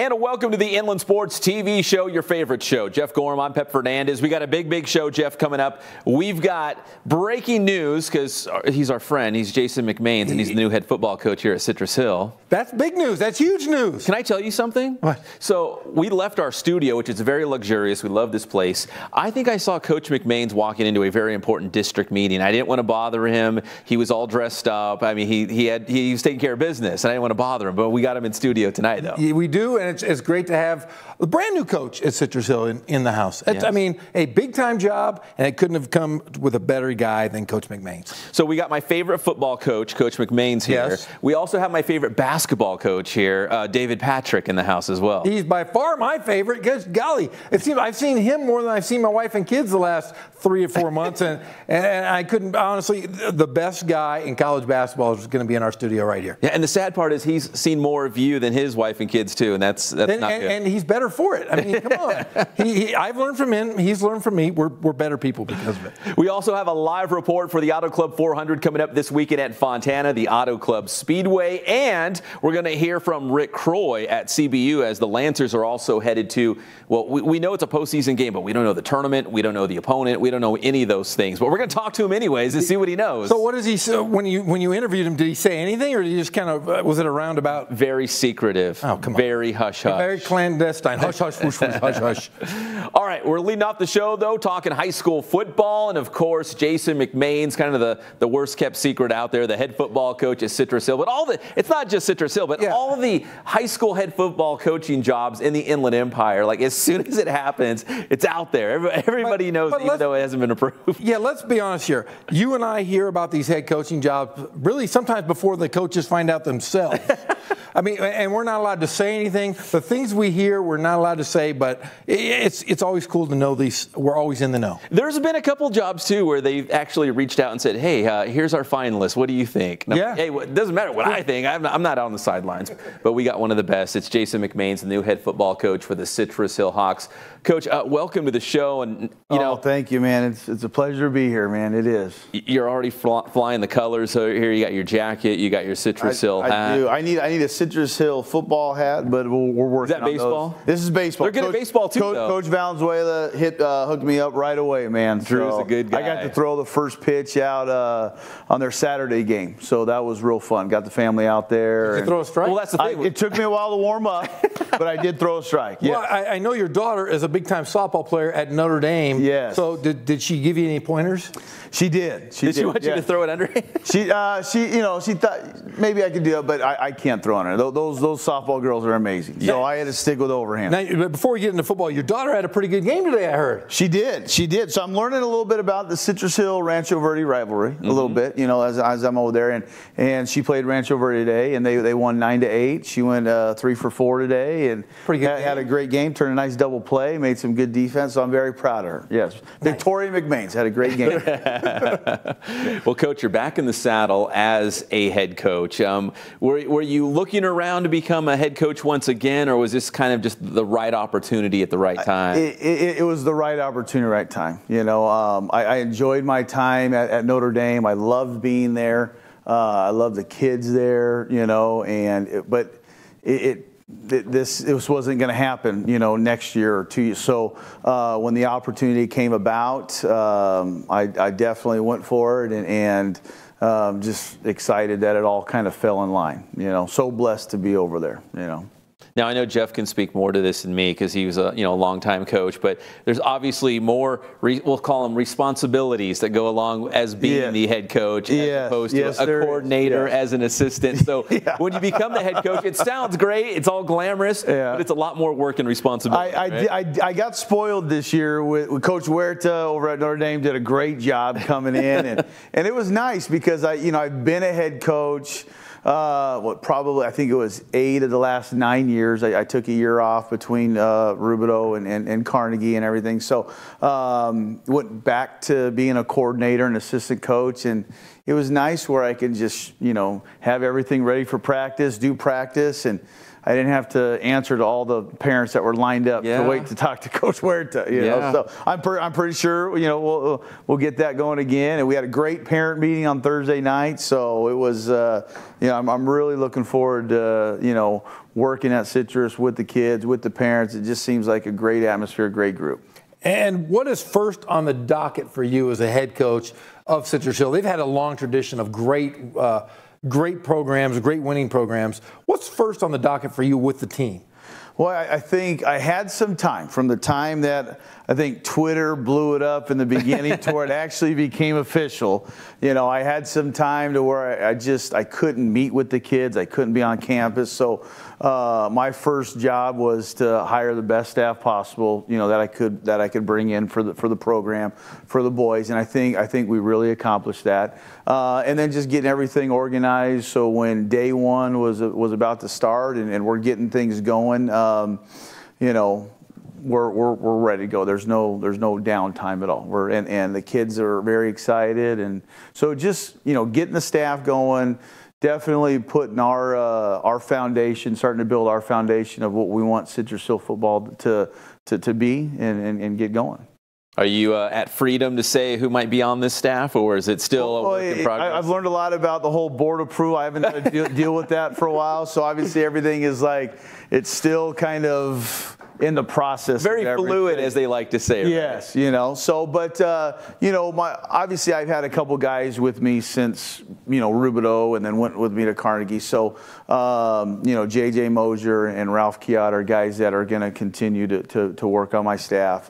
And welcome to the Inland Sports TV show, your favorite show. Jeff Gorham, I'm Pep Fernandez. We got a big show, Jeff, coming up. We've got breaking news because he's our friend. He's Jason McMains, and he's the new head football coach here at Citrus Hill. That's big news. That's huge news. Can I tell you something? What? So we left our studio, which is very luxurious. We love this place. I think I saw Coach McMains walking into a very important district meeting. I didn't want to bother him. He was all dressed up. I mean, he was taking care of business, and I didn't want to bother him. But we got him in studio tonight, though. We do, and it's great to have a brand new coach at Citrus Hill in the house. Yes. I mean, a big-time job, and it couldn't have come with a better guy than Coach McMains. So we got my favorite football coach, Coach McMains, here. Yes. We also have my favorite basketball coach here, David Patrick, in the house as well. He's by far my favorite because, golly, I've seen him more than I've seen my wife and kids the last 3 or 4 months, and I couldn't, honestly, the best guy in college basketball is going to be in our studio right here. Yeah, and the sad part is he's seen more of you than his wife and kids, too, and that's not good. And he's better for it. I mean, come on. I've learned from him. He's learned from me. We're better people because of it. We also have a live report for the Auto Club 400 coming up this weekend at Fontana, the Auto Club Speedway, and we're going to hear from Rick Croy at CBU as the Lancers are also headed to, well, we know it's a postseason game, but we don't know the tournament, we don't know the opponent, we don't know any of those things, but we're going to talk to him anyways to see what he knows. So what does he say? When you interviewed him, did he say anything, or did he just kind of, was it a roundabout? Very secretive. Oh, come on. Very hush-hush. Very clandestine. Hush, hush, whoosh, whoosh, hush, hush. All right, we're leading off the show, though, talking high school football, and, of course, Jason McMains, kind of the worst-kept secret out there, the head football coach at Citrus Hill. But it's not just Citrus Hill, but all of the high school head football coaching jobs in the Inland Empire, like, as soon as it happens, it's out there. Everybody knows, even though it hasn't been approved. Yeah, let's be honest here. You and I hear about these head coaching jobs really sometimes before the coaches find out themselves. I mean, and we're not allowed to say anything. The things we hear, we're not allowed to say, but it's always cool to know these. We're always in the know. There's been a couple jobs, too, where they've actually reached out and said, hey, here's our finalists. What do you think? Yeah. Hey, it doesn't matter what I think. I'm not on the sidelines. But we got one of the best. It's Jason McMains, the new head football coach for the Citrus Hill Hawks. Coach, welcome to the show. And thank you, man. It's a pleasure to be here, man. It is. You're already flying the colors. So here you got your jacket, you got your Citrus Hill hat. I do. I need a Citrus Hill football hat, but we're working on those. Is that baseball? This is baseball. They're good at baseball too, though. Coach Valenzuela hooked me up right away, man. Drew's a good guy. I got to throw the first pitch out on their Saturday game, so that was real fun. Got the family out there. Did you throw a strike? Well, that's the thing. It took me a while to warm up, but I did throw a strike. Yes. Well, I know your daughter is a big-time softball player at Notre Dame. Yes. So did she give you any pointers? She did. Did she want you to throw it under? She thought maybe I could do it, but I can't throw under. Those softball girls are amazing. Yeah. So I had to stick with overhand. Now, before we get into football, your daughter had a pretty good game today, I heard. She did. So I'm learning a little bit about the Citrus Hill Rancho Verde rivalry, a little bit, as I'm over there. And she played Rancho Verde today, and they won 9-8. She went 3 for 4 today, and had a great game. Turned a nice double play, made some good defense. So I'm very proud of her. Yes, nice. Victoria McMains had a great game. Well, Coach, you're back in the saddle as a head coach. Were you looking around to become a head coach once again, or was this kind of just the right opportunity at the right time? It was the right opportunity, right time. I enjoyed my time at Notre Dame. I loved being there. I loved the kids there. But this wasn't going to happen, next year or 2 years. So when the opportunity came about, I definitely went for it, and just excited that it all kind of fell in line. So blessed to be over there. Now, I know Jeff can speak more to this than me because he was a longtime coach, but there's obviously more, we'll call them responsibilities that go along as being the head coach as opposed to a coordinator as an assistant. So when you become the head coach, it sounds great. It's all glamorous, but it's a lot more work and responsibility. I got spoiled this year with Coach Huerta over at Notre Dame. Did a great job coming in, and it was nice because I've been a head coach. Probably I think it was 8 of the last 9 years. I took a year off between Rubidoux and Carnegie and everything. So went back to being a coordinator and assistant coach, and it was nice where I could just, have everything ready for practice, do practice, and I didn't have to answer to all the parents that were lined up to wait to talk to Coach Huerta. So I'm pretty sure we'll get that going again. And we had a great parent meeting on Thursday night, so it was I'm really looking forward to working at Citrus with the kids, with the parents. It just seems like a great atmosphere, a great group. And what is first on the docket for you as a head coach of Citrus Hill? They've had a long tradition of great programs, great winning programs. What's first on the docket for you with the team? Well, I think I had some time from the time that I think Twitter blew it up in the beginning to where it actually became official. I had some time to where I couldn't meet with the kids. I couldn't be on campus. So my first job was to hire the best staff possible, that I could bring in for the program, for the boys. And I think we really accomplished that. And then just getting everything organized. So when day one was about to start and we're getting things going, we're ready to go. There's no downtime at all. And the kids are very excited, and so just getting the staff going, definitely putting our foundation, starting to build our foundation of what we want Citrus Hill football to be and get going. Are you at freedom to say who might be on this staff, or is it still a work in progress? I've learned a lot about the whole board approval. I haven't had to deal with that for a while, so obviously everything is it's still kind of in the process. Very fluid, as they like to say. Yes, but obviously I've had a couple guys with me since, Rubidoux, and then went with me to Carnegie. So, JJ Mosier and Ralph Kiat are guys that are going to continue to work on my staff.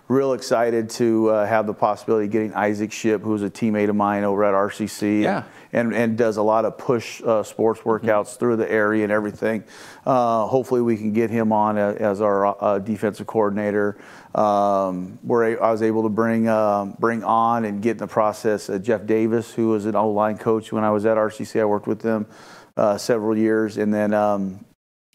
Real excited to have the possibility of getting Isaac Ship, who's a teammate of mine over at RCC. Yeah. And does a lot of push sports workouts through the area and everything. Hopefully we can get him on as our defensive coordinator. Where I was able to bring on and get in the process Jeff Davis, who was an O-line coach when I was at RCC. I worked with them several years. And then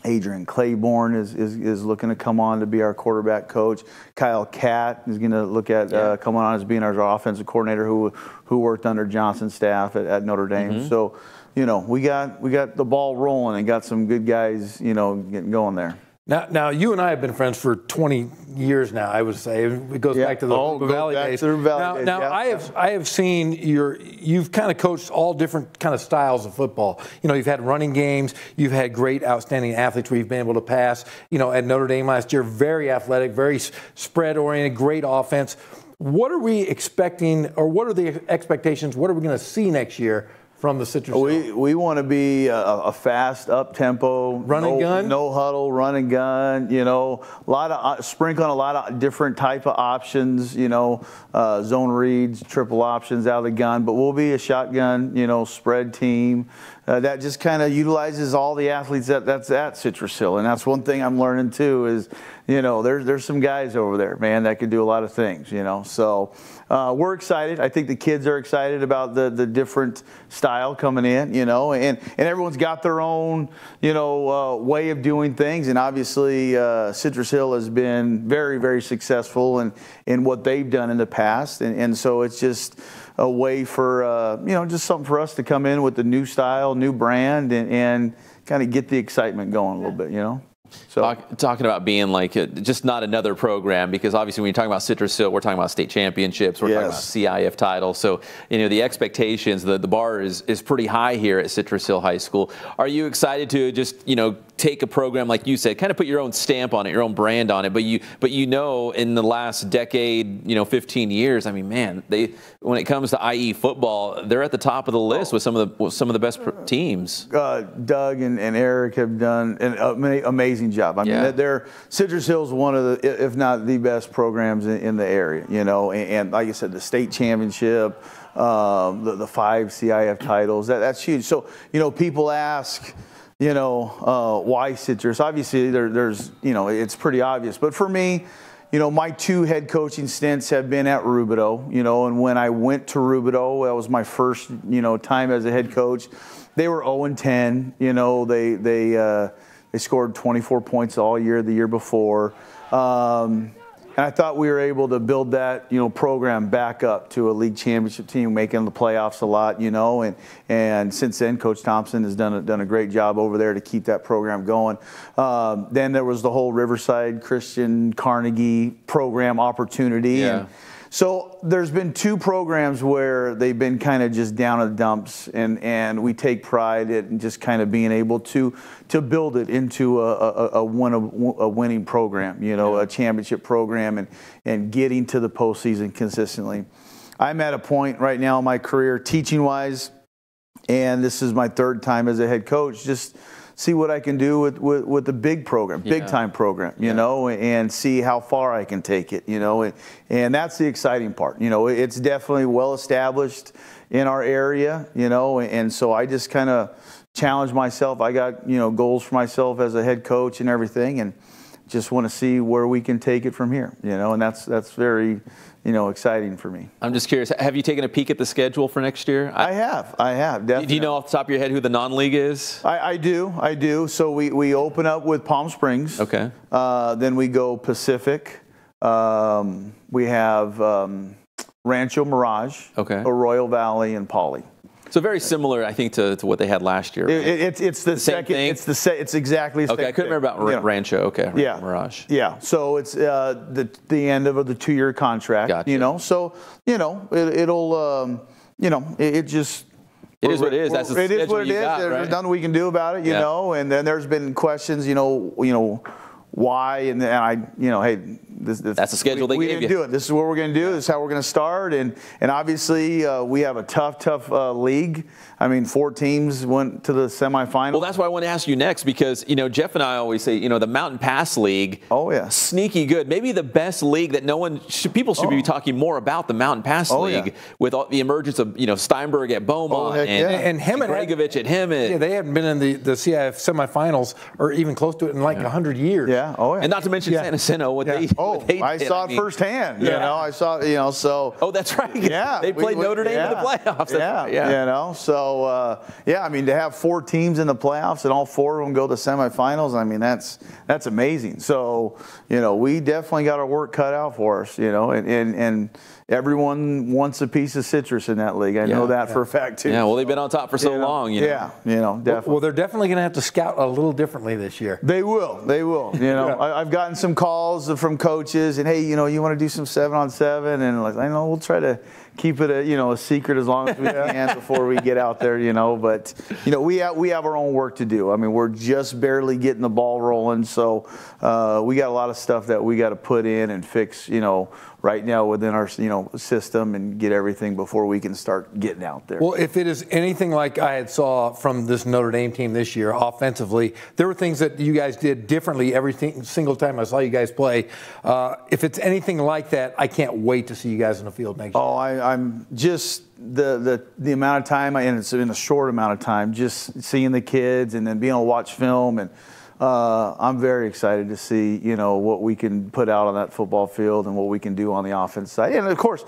Adrian Claiborne is looking to come on to be our quarterback coach. Kyle Catt is going to look at coming on as being our offensive coordinator who worked under Johnson's staff at Notre Dame. Mm-hmm. So, we got the ball rolling and got some good guys, getting going there. Now, you and I have been friends for 20 years now. I would say it goes back to the Valley days. Now, I have seen you've kind of coached all different kind of styles of football. You've had running games, you've had great, outstanding athletes where you've been able to pass. At Notre Dame last year, very athletic, very spread-oriented, great offense. What are we expecting, or what are the expectations? What are we going to see next year from the Citrus Hill? We want to be a fast, up-tempo, run and gun, no huddle, run and gun. A lot of sprinkle on a lot of different type of options. Zone reads, triple options out of the gun. But we'll be a shotgun, spread team that just kind of utilizes all the athletes that's at Citrus Hill. And that's one thing I'm learning too is, there's some guys over there, man, that can do a lot of things. So we're excited. I think the kids are excited about the different style coming in, and everyone's got their own, way of doing things. And obviously Citrus Hill has been very, very successful in what they've done in the past. And so it's just a way for, just something for us to come in with the new style, new brand, and kind of get the excitement going a little bit, So talking about being just not another program, because obviously when you're talking about Citrus Hill, we're talking about state championships, we're talking about CIF titles. So, the expectations, the bar is pretty high here at Citrus Hill High School. Are you excited to just, take a program, like you said, kind of put your own stamp on it, your own brand on it, but in the last decade, 15 years, I mean, man, when it comes to IE football, they're at the top of the list with some of the best teams. Doug and Eric have done an amazing job. I mean, Citrus Hill's one of the, if not the best programs in the area, and like I said, the state championship, the 5 CIF titles, that's huge. So, people ask, why Citrus? Obviously, there's, it's pretty obvious. But for me, my 2 head coaching stints have been at Rubidoux, and when I went to Rubidoux, that was my first, time as a head coach. They were 0-10, they scored 24 points all year, the year before. And I thought we were able to build that, program back up to a league championship team, making the playoffs a lot, and since then, Coach Thompson has done a great job over there to keep that program going. Then there was the whole Riverside Christian Carnegie program opportunity. Yeah. And so there's been 2 programs where they've been kind of just down in the dumps, and we take pride in just kind of being able to build it into a winning program, a championship program, and getting to the postseason consistently. I'm at a point right now in my career, teaching-wise, and this is my 3rd time as a head coach, just see what I can do with the big program, big time program, and see how far I can take it, and that's the exciting part. It's definitely well established in our area, and so I just kind of challenge myself. I got, goals for myself as a head coach and everything, and just want to see where we can take it from here, and that's very, exciting for me. I'm just curious, have you taken a peek at the schedule for next year? I have, definitely. Do you know off the top of your head who the non-league is? I do. So we open up with Palm Springs. Okay. Then we go Pacific. We have Rancho Mirage, Arroyo Valley, and Poly. So very similar, I think, to what they had last year. Right? It's the same second. thing? It's exactly the same. Okay, I couldn't remember about Rancho. Okay, yeah, Mirage. Yeah, so it's the end of the 2-year contract. Gotcha. So it'll it just. It is what it is. That's the it is what it is. Got, There's right? nothing we can do about it, And then there's been questions, why, and I, hey, this that's the schedule they we gave didn't do it. This is what we're going to do. This is how we're going to start, and obviously we have a tough league. I mean, 4 teams went to the semifinals. Well, that's why I want to ask you next, because Jeff and I always say, the Mountain Pass League. Oh yeah, sneaky good. Maybe the best league that people should be talking more about, the Mountain Pass League, with all the emergence of Steinberg at Beaumont and Gregovich at Hemet. Yeah, they haven't been in the CIF semifinals or even close to it in like 100 years. Yeah, oh yeah. And not to mention San Jacinto, what they I saw it firsthand. I saw so. Oh, that's right. Yeah, they played Notre Dame in the playoffs. So I mean, to have 4 teams in the playoffs and all 4 of them go to semifinals, I mean, that's amazing. So we definitely got our work cut out for us. And everyone wants a piece of citrus in that league. I know that for a fact too. Yeah, well, they've been on top for so long. Yeah, definitely. Well, they're definitely going to have to scout a little differently this year. They will. I've gotten some calls from coaches, and hey, you want to do some 7-on-7, and I know we'll try to keep it a secret as long as we can before we get out there, But we have our own work to do. I mean, we're just barely getting the ball rolling, so we got a lot of stuff that we got to put in and fix, right now within our system, and get everything before we can start getting out there. Well, if it is anything like I had saw from this Notre Dame team this year offensively, there were things that you guys did differently every single time I saw you guys play. If it's anything like that, I can't wait to see you guys in the field next year. Oh, I'm just the amount of time, and it's in a short amount of time, just seeing the kids and then being able to watch film, and I'm very excited to see, what we can put out on that football field and what we can do on the offense side. And of course,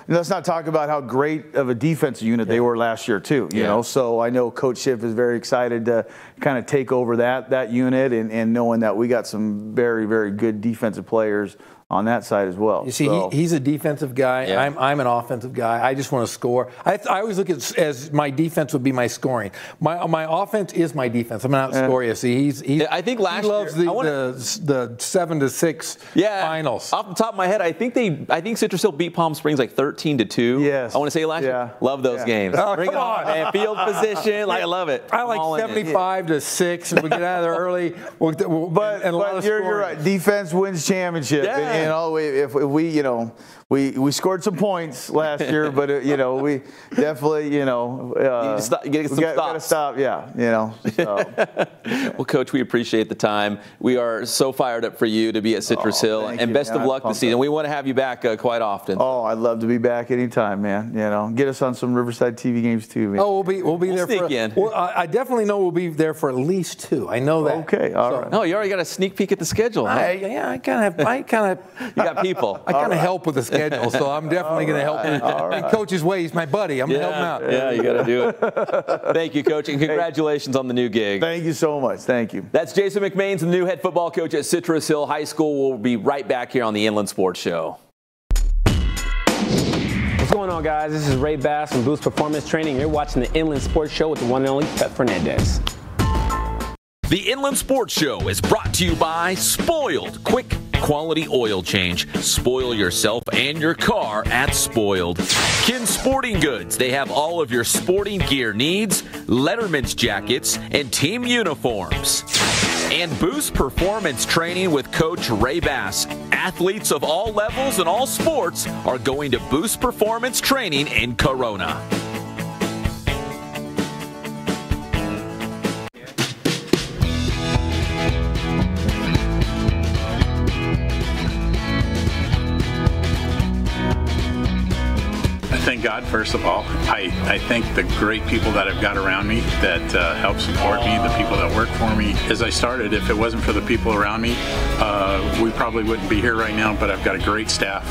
let's not talk about how great of a defensive unit they were last year too, you know. So I know Coach Schiff is very excited to kind of take over that unit, and knowing that we got some very, very good defensive players on that side as well. You see, he's a defensive guy. Yeah. I'm an offensive guy. I just want to score. I always look at as my defense would be my scoring. My offense is my defense. I'm not score you. See, I think last he loves year, the 7-6 finals. Off the top of my head, I think Citrus Hill beat Palm Springs like 13-2. Yes. I want to say last year. Love those games. Oh, Bring come on, man. Field position, I love it. I like 75-6, and we get out of there early. But you're right. Defense wins championship. Yeah. If we we scored some points last year, but we definitely you gotta get some gotta stop. So. Well, Coach, we appreciate the time. We are so fired up for you to be at Citrus Hill, and best of luck this season. We want to have you back quite often. Oh, I'd love to be back anytime, man. Get us on some Riverside TV games too, man. Oh, we'll be there sneak in. Well, I definitely know we'll be there for at least 2. I know that. Okay, all right. No, you already got a sneak peek at the schedule. Huh? I kind of You got people. I kind of help with the schedule, so I'm definitely going to help in Coach's way. He's my buddy. I'm going to help him out. Yeah, you got to do it. Thank you, Coach, and congratulations on the new gig. Thank you so much. Thank you. That's Jason McMains, the new head football coach at Citrus Hill High School. We'll be right back here on the Inland Sports Show. What's going on, guys? This is Ray Bass from Boost Performance Training. You're watching the Inland Sports Show with the one and only Pep Fernandez. The Inland Sports Show is brought to you by Spoiled. Quick, quality oil change. Spoil yourself and your car at Spoiled. Kin Sporting Goods. They have all of your sporting gear needs, Letterman's jackets, and team uniforms. And Boost Performance Training with Coach Ray Bass. Athletes of all levels and all sports are going to Boost Performance Training in Corona. Thank God, first of all. I thank the great people that I've got around me that help support me, the people that work for me. As I started, if it wasn't for the people around me, we probably wouldn't be here right now, but I've got a great staff.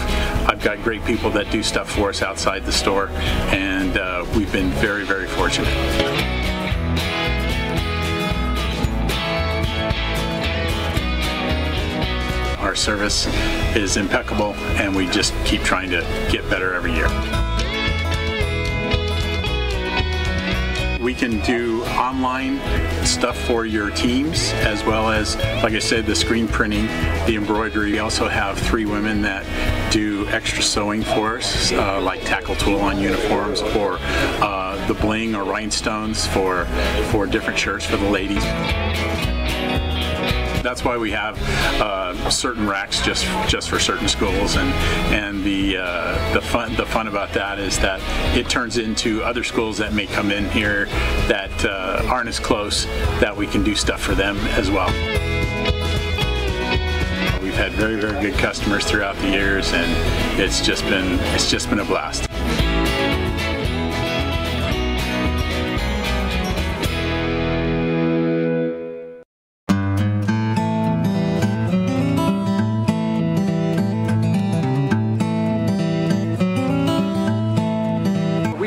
I've got great people that do stuff for us outside the store, and we've been very, very fortunate. Our service is impeccable, and we just keep trying to get better every year. We can do online stuff for your teams, as well as, like I said, the screen printing, the embroidery. We also have 3 women that do extra sewing for us, like tackle tool on uniforms, or the bling or rhinestones for different shirts for the ladies. That's why we have certain racks just for certain schools, and the fun about that is that it turns into other schools that may come in here that aren't as close, that we can do stuff for them as well. We've had very, very good customers throughout the years, and it's just been a blast.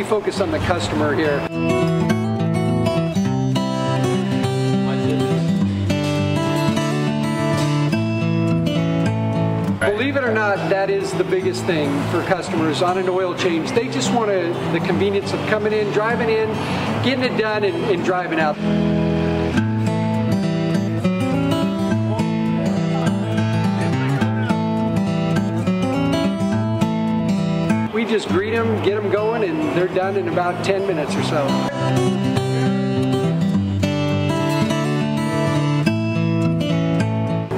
Focus on the customer here. Believe it or not, that is the biggest thing for customers on an oil change. They just want the convenience of coming in, driving in, getting it done, and driving out. We just greet them, get them going, and they're done in about 10 minutes or so.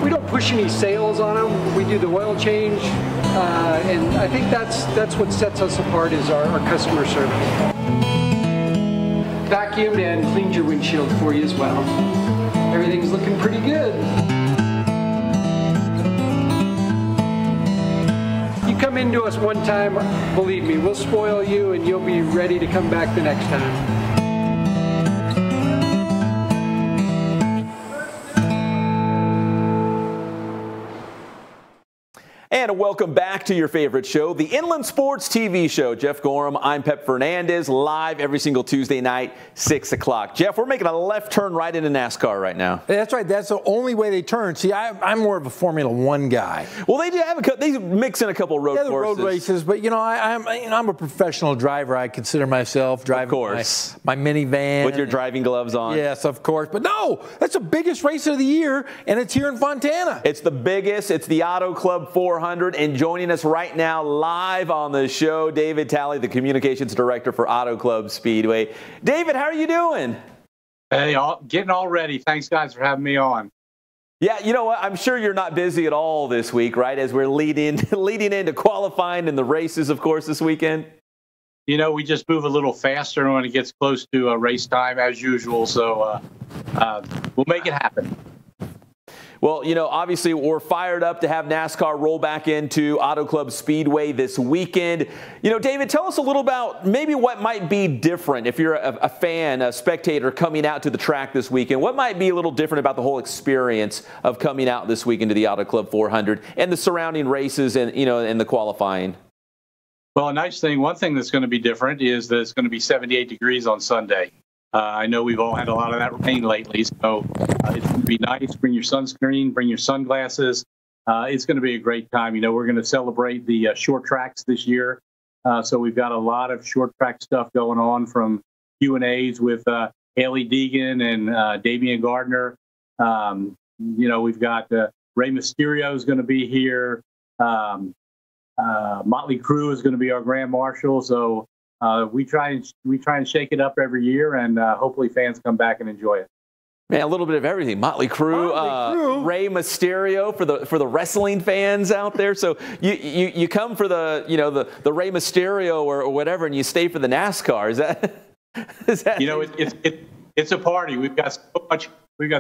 We don't push any sales on them. We do the oil change, and I think that's what sets us apart is our customer service. Vacuumed and cleaned your windshield for you as well. Everything's looking pretty good. Come into us one time, believe me, we'll spoil you and you'll be ready to come back the next time. And welcome back to your favorite show, the Inland Sports TV show. Jeff Gorham, I'm Pep Fernandez, live every single Tuesday night, 6 o'clock. Jeff, we're making a left turn right into NASCAR right now. That's right. That's the only way they turn. See, I'm more of a Formula One guy. Well, they mix in a couple road courses. Road races, but I'm a professional driver. I consider myself driving my minivan with your driving gloves on. Yes, of course. But no, that's the biggest race of the year, and it's here in Fontana. It's the biggest. It's the Auto Club 400. And joining us right now live on the show, David Talley, the Communications Director for Auto Club Speedway. David, how are you doing? Hey, getting all ready. Thanks, guys, for having me on. Yeah, you know what? I'm sure you're not busy at all this week, right? As we're leading into qualifying and the races, of course, this weekend. You know, we just move a little faster when it gets close to race time, as usual. So we'll make it happen. Well, you know, obviously we're fired up to have NASCAR roll back into Auto Club Speedway this weekend. You know, David, tell us a little about maybe what might be different if you're a fan, a spectator coming out to the track this weekend. What might be a little different about the whole experience of coming out this weekend to the Auto Club 400 and the surrounding races and, you know, and the qualifying? Well, a nice thing, one thing that's going to be different is that it's going to be 78 degrees on Sunday. I know we've all had a lot of that rain lately, so it's going to be nice. Bring your sunscreen, bring your sunglasses. It's going to be a great time. You know, we're going to celebrate the short tracks this year. So we've got a lot of short track stuff going on, from Q&As with Haley Deegan and Damian Gardner. You know, we've got Rey Mysterio is going to be here. Motley Crue is going to be our Grand Marshal. So we try and shake it up every year, and hopefully fans come back and enjoy it. Man, a little bit of everything. Motley Crue, Rey Mysterio for the wrestling fans out there. So you come for the, you know, the Rey Mysterio or whatever, and you stay for the NASCAR. Is that? You know, it's a party. We've got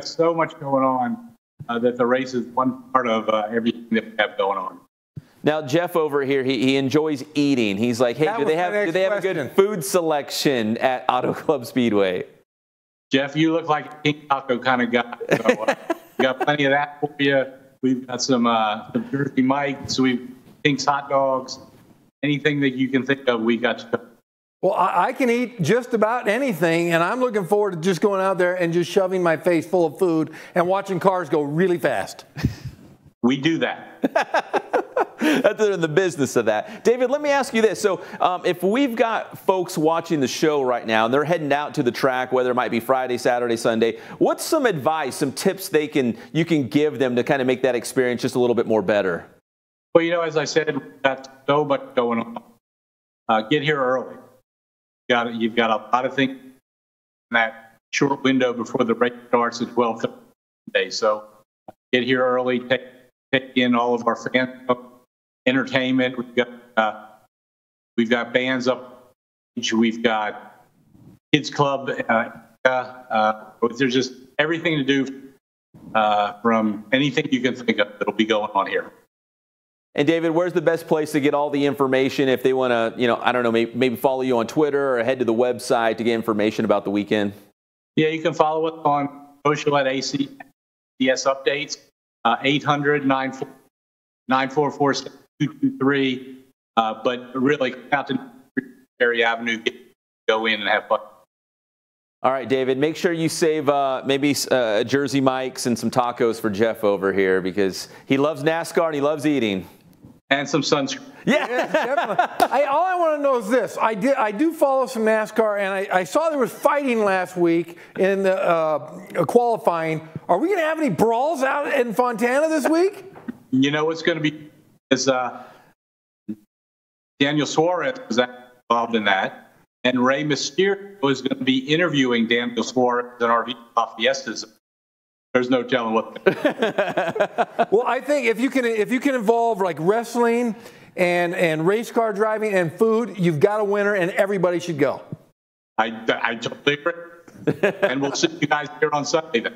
so much going on that the race is one part of everything that we have going on. Now, Jeff over here, he enjoys eating. He's like, hey, do they have a good food selection at Auto Club Speedway? Jeff, you look like a King Taco kind of guy. So we got plenty of that for you. We've got some Jersey Mike's, we've Pink's hot dogs, anything that you can think of, we got you. Well, I can eat just about anything, and I'm looking forward to just going out there and just shoving my face full of food and watching cars go really fast. We do that. They're in the business of that. David, let me ask you this. So if we've got folks watching the show right now and they're heading out to the track, whether it might be Friday, Saturday, Sunday, what's some advice, some tips you can give them to kind of make that experience just a little bit more better? Well, you know, as I said, we've got so much going on. Get here early. You've got a lot of things in that short window before the race starts at 12:30 today. So get here early, take in all of our fan entertainment. We've got bands up. We've got kids club. There's just everything to do from anything you can think of that'll be going on here. And David, where's the best place to get all the information if they want to, you know, I don't know, maybe follow you on Twitter or head to the website to get information about the weekend? Yeah, you can follow us on social at ACS Updates, 800-944-7223. But really, out to Perry Avenue, go in and have fun. All right, David, make sure you save maybe Jersey Mike's and some tacos for Jeff over here, because he loves NASCAR and he loves eating. And some sunscreen. Yeah, definitely. All I want to know is this. I do follow some NASCAR, and I saw there was fighting last week in the qualifying. Are we going to have any brawls out in Fontana this week? You know what's going to be is Daniel Suarez was involved in that. And Rey Mysterio is going to be interviewing Daniel Suarez in our Fiestas. There's no telling what. Well, I think if you can involve like wrestling and race car driving and food, you've got a winner, and everybody should go. I totally agree. And we'll see you guys here on Sunday then.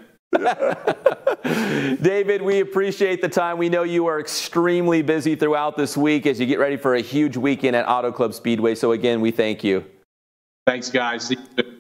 David, we appreciate the time. We know you are extremely busy throughout this week as you get ready for a huge weekend at Auto Club Speedway. So again, we thank you. Thanks, guys. See you soon.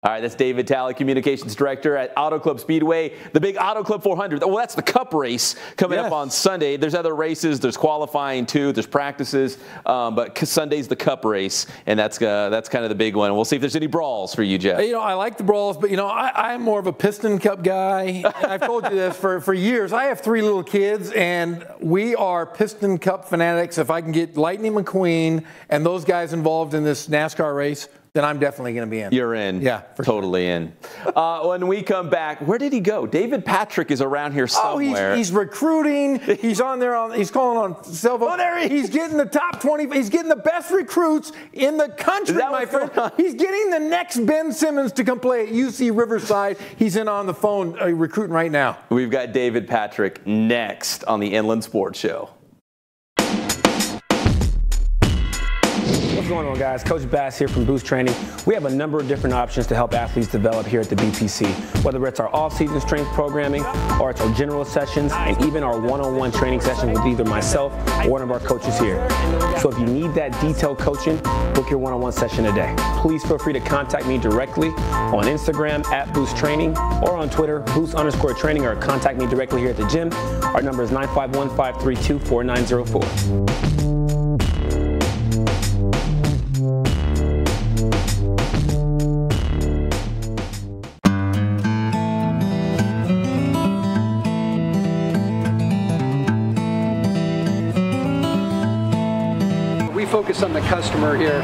All right, that's David Talley, Communications Director at Auto Club Speedway, the big Auto Club 400. Well, that's the Cup race coming up on Sunday. There's other races. There's qualifying, too. There's practices. But Sunday's the Cup race, and that's kind of the big one. We'll see if there's any brawls for you, Jeff. You know, I like the brawls, but, you know, I'm more of a Piston Cup guy. And I've told you this for years. I have 3 little kids, and we are Piston Cup fanatics. If I can get Lightning McQueen and those guys involved in this NASCAR race, then I'm definitely going to be in. You're in. Yeah, totally in. When we come back, where did he go? David Patrick is around here somewhere. Oh, he's recruiting. He's on there. He's calling on cell phone. Oh, there he's getting the top 20. He's getting the best recruits in the country, my friend. He's getting the next Ben Simmons to come play at UC Riverside. He's in on the phone recruiting right now. We've got David Patrick next on the Inland Sports Show. going on, guys? Coach Bass here from Boost Training. We have a number of different options to help athletes develop here at the BPC, whether it's our off-season strength programming or it's our general sessions and even our one-on-one training session with either myself or one of our coaches here. So if you need that detailed coaching, book your one-on-one session today. Please feel free to contact me directly on Instagram at Boost Training or on Twitter, Boost_Training, or contact me directly here at the gym. Our number is 951-532-4904. We focus on the customer here.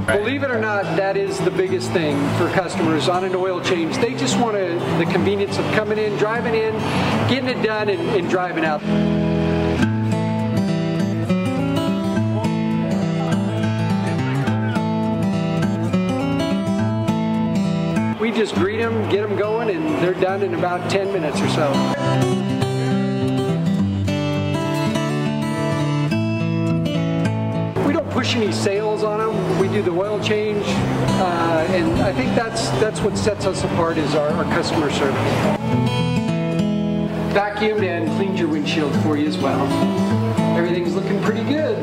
Believe it or not, that is the biggest thing for customers on an oil change. They just want the convenience of coming in, driving in, getting it done, and driving out. We just greet them, get them going, and they're done in about 10 minutes or so. We don't push any sales on them. We do the oil change, and I think that's what sets us apart is our customer service. Vacuumed and cleaned your windshield for you as well. Everything's looking pretty good.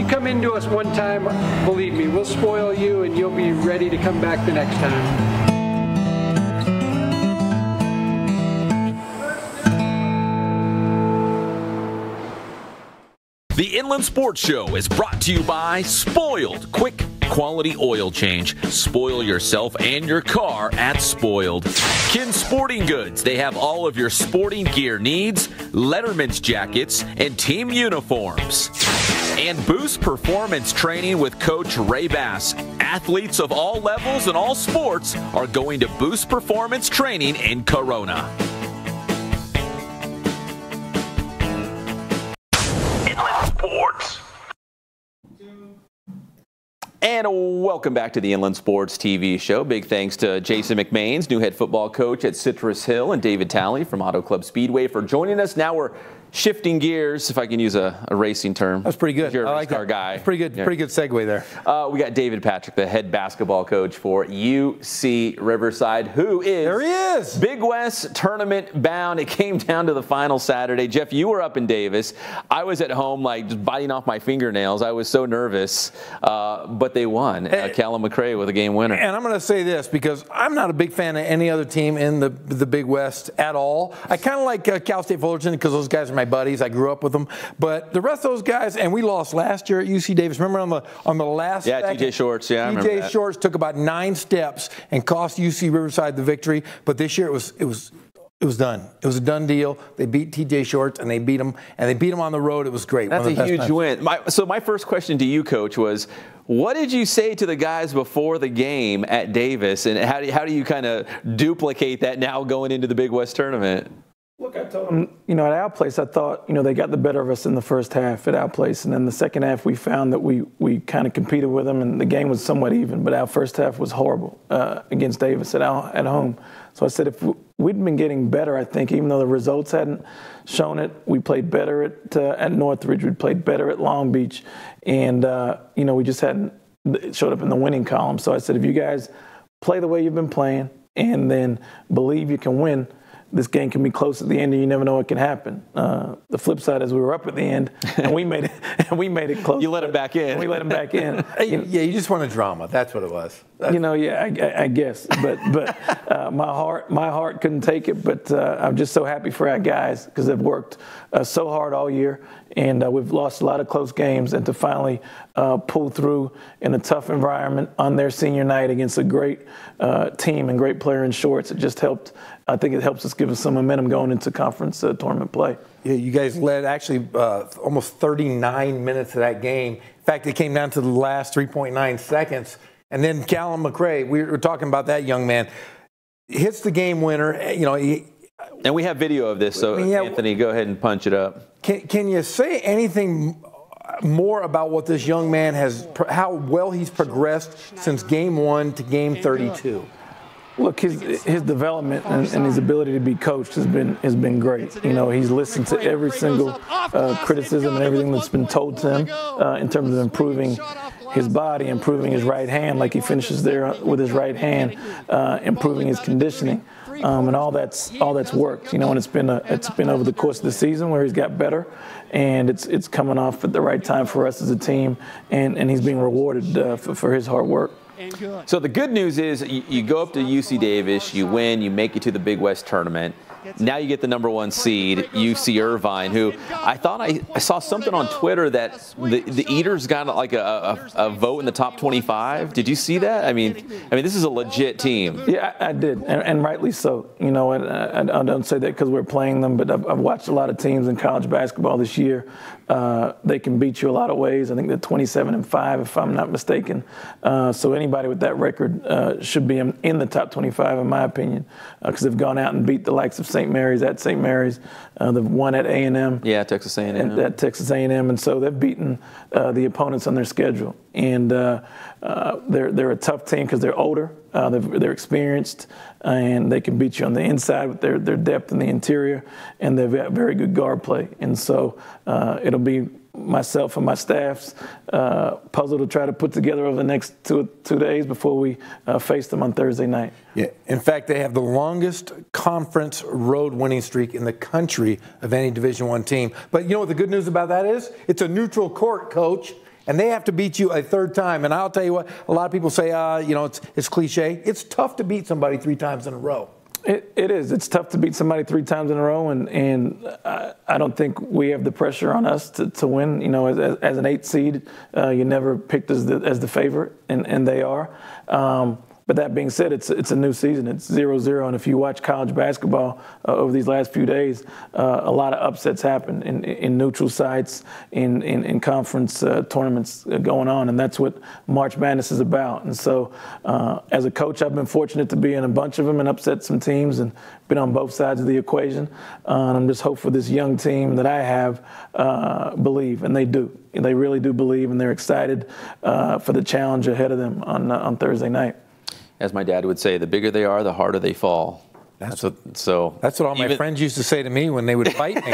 Come into us one time, believe me, we'll spoil you and you'll be ready to come back the next time. The Inland Sports Show is brought to you by Spoiled. Quick, quality oil change. Spoil yourself and your car at Spoiled. Kin Sporting Goods. They have all of your sporting gear needs, Letterman's jackets, and team uniforms. And Boost Performance Training with Coach Ray Bass. Athletes of all levels and all sports are going to Boost Performance Training in Corona. Sports. And welcome back to the Inland Sports TV show. Big thanks to Jason McMains, new head football coach at Citrus Hill, and David Talley from Auto Club Speedway for joining us. Now we're shifting gears, if I can use a racing term. That's pretty good. You're a I race like car that. guy. That's pretty good. Yeah. Pretty good segue there. We got David Patrick, the head basketball coach for UC Riverside, who is there he is, Big West tournament bound. It came down to the final Saturday. Jeff, you were up in Davis. I was at home, like just biting off my fingernails. I was so nervous, but they won. Callum McRae with a game winner. And I'm going to say this because I'm not a big fan of any other team in the Big West at all. I kind of like Cal State Fullerton because those guys are my buddies. I grew up with them. But the rest of those guys, and we lost last year at UC Davis. Remember on the last TJ Shorts, yeah, I remember TJ that. Shorts took about 9 steps and cost UC Riverside the victory. But this year it was done. It was a done deal. They beat TJ Shorts and they beat them on the road. It was great. That's a huge win. So my first question to you, Coach, was what did you say to the guys before the game at Davis, and how do you kind of duplicate that now going into the Big West tournament? Look, I told them, at our place, I thought, they got the better of us in the first half at our place. And then the second half, we found that we kind of competed with them, and the game was somewhat even. But our first half was horrible against Davis at home. So I said if we'd been getting better, I think, even though the results hadn't shown it, we played better at Northridge. We played better at Long Beach. And, we just hadn't showed up in the winning column. So I said, if you guys play the way you've been playing and then believe you can win, this game can be close at the end, and you never know what can happen. The flip side is we were up at the end, and we made it close. You let him back in. We let him back in. Yeah, you just wanted drama. That's what it was. I guess. But my heart couldn't take it. But I'm just so happy for our guys because they've worked so hard all year, and we've lost a lot of close games. And to finally pull through in a tough environment on their senior night against a great team and great player in Shorts, it just helped. I think it helps us give us some momentum going into conference tournament play. Yeah, you guys led actually almost 39 minutes of that game. In fact, it came down to the last 3.9 seconds. And then Callum McRae, we were talking about that young man, hits the game winner. And we have video of this, so Anthony, go ahead and punch it up. Can you say anything? more about what this young man how well he's progressed since game 1 to game 32? Look, his development and his ability to be coached has been great. You know, he's listened to every single criticism and everything that's been told to him in terms of improving his body, improving his right hand, like he finishes there with his right hand, improving his conditioning, and all that's worked. You know, and it's been over the course of the season where he's got better, and it's coming off at the right time for us as a team, and he's being rewarded for his hard work. So the good news is you go up to UC Davis, you win, you make it to the Big West tournament. Now you get the #1 seed, UC Irvine, who I thought I saw something on Twitter that the Eaters got like a vote in the top 25. Did you see that? I mean, this is a legit team. Yeah, I did, and rightly so. You know, I don't say that because we're playing them, but I've watched a lot of teams in college basketball this year. They can beat you a lot of ways. I think they're 27-5, if I'm not mistaken. So anybody with that record should be in the top 25, in my opinion, because they've gone out and beat the likes of St. Mary's at St. Mary's. They've won at A&M. Yeah, Texas A&M. At Texas A&M, and so they've beaten the opponents on their schedule. And they're a tough team because they're older, they're experienced, and they can beat you on the inside with their depth in the interior, and they've got very good guard play. And so it'll be myself and my staff's puzzle to try to put together over the next two days before we face them on Thursday night. Yeah. In fact, they have the longest conference road winning streak in the country of any Division I team. But you know what the good news about that is? It's a neutral court, Coach. And they have to beat you a third time. And I'll tell you what, a lot of people say, it's cliche. It's tough to beat somebody 3 times in a row. It is. It's tough to beat somebody 3 times in a row, and I don't think we have the pressure on us to win. You know, as an 8 seed, you're never picked as the favorite, and they are. But that being said, it's a new season. It's 0-0, and if you watch college basketball over these last few days, a lot of upsets happen in neutral sites, in conference tournaments going on, and that's what March Madness is about. And so, as a coach, I've been fortunate to be in a bunch of them and upset some teams, and been on both sides of the equation. And I'm just hopeful this young team that I have believe, and they do. They really do believe, and they're excited for the challenge ahead of them on Thursday night. As my dad would say, the bigger they are, the harder they fall. That's what all my friends used to say to me when they would fight me.